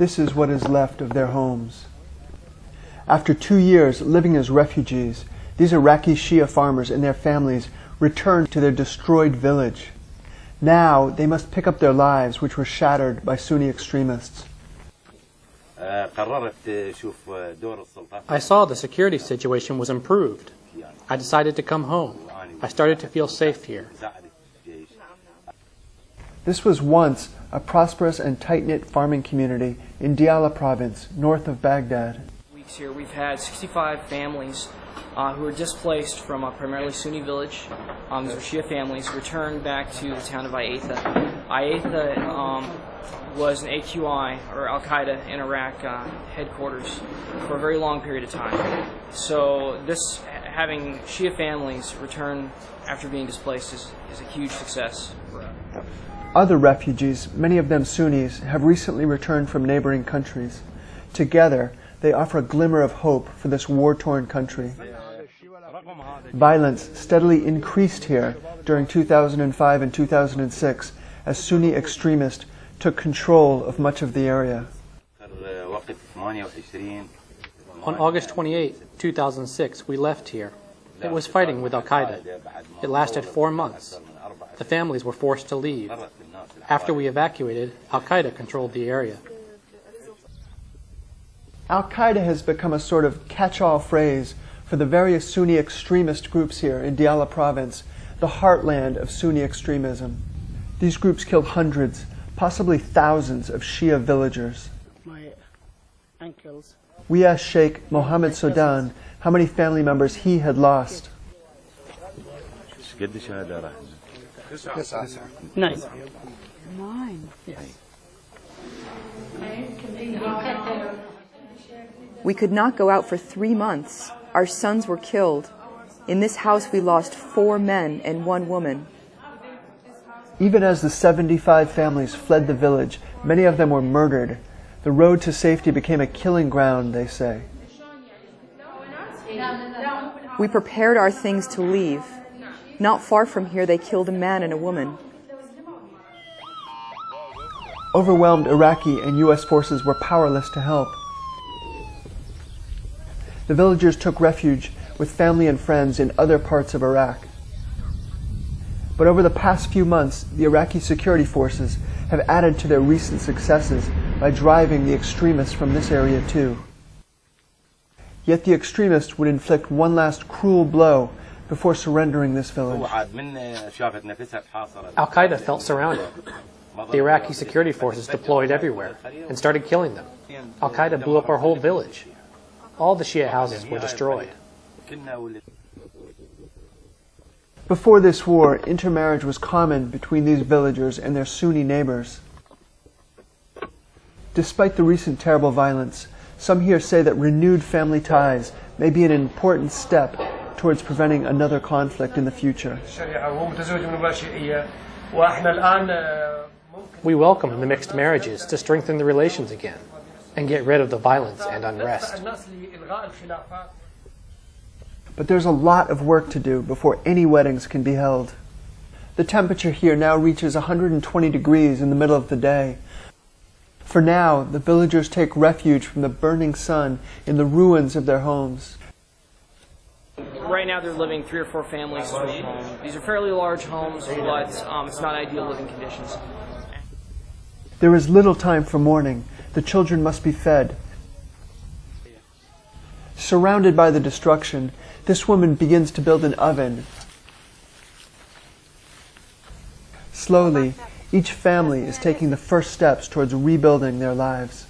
This is what is left of their homes. After 2 years living as refugees, these Iraqi Shia farmers and their families returned to their destroyed village. Now they must pick up their lives, which were shattered by Sunni extremists. I saw the security situation was improved. I decided to come home. I started to feel safe here. This was once a prosperous and tight-knit farming community in Diyala province, north of Baghdad. Here we've had 65 families who were displaced from a primarily Sunni village. These were Shia families, returned back to the town of Ayatha. Ayatha was an AQI, or Al-Qaeda in Iraq headquarters for a very long period of time. So having Shia families return after being displaced is a huge success. Other refugees, many of them Sunnis, have recently returned from neighboring countries. Together, they offer a glimmer of hope for this war-torn country. Violence steadily increased here during 2005 and 2006 as Sunni extremists took control of much of the area. On August 28, 2006, we left here. It was fighting with Al-Qaeda. It lasted 4 months. The families were forced to leave. After we evacuated, Al-Qaeda controlled the area. Al-Qaeda has become a sort of catch-all phrase for the various Sunni extremist groups here in Diyala province, the heartland of Sunni extremism. These groups killed hundreds, possibly thousands of Shia villagers. My uncles. We asked Sheikh Mohammed Sudan how many family members he had lost. 9. 9. Yes. We could not go out for 3 months. Our sons were killed. In this house we lost 4 men and 1 woman. Even as the 75 families fled the village, many of them were murdered. The road to safety became a killing ground, they say. We prepared our things to leave. Not far from here they killed a man and a woman. Overwhelmed Iraqi and U.S. forces were powerless to help. The villagers took refuge with family and friends in other parts of Iraq. But over the past few months, the Iraqi security forces have added to their recent successes by driving the extremists from this area too. Yet the extremists would inflict one last cruel blow before surrendering this village. Al-Qaeda felt surrounded. The Iraqi security forces deployed everywhere and started killing them. Al-Qaeda blew up our whole village. All the Shia houses were destroyed. Before this war, intermarriage was common between these villagers and their Sunni neighbors. Despite the recent terrible violence, some here say that renewed family ties may be an important step towards preventing another conflict in the future. We welcome the mixed marriages to strengthen the relations again and get rid of the violence and unrest. But there's a lot of work to do before any weddings can be held. The temperature here now reaches 120 degrees in the middle of the day. For now, the villagers take refuge from the burning sun in the ruins of their homes. Right now they're living 3 or 4 families to a home. These are fairly large homes, but it's not ideal living conditions. There is little time for mourning. The children must be fed. Surrounded by the destruction, this woman begins to build an oven. Slowly, each family is taking the first steps towards rebuilding their lives.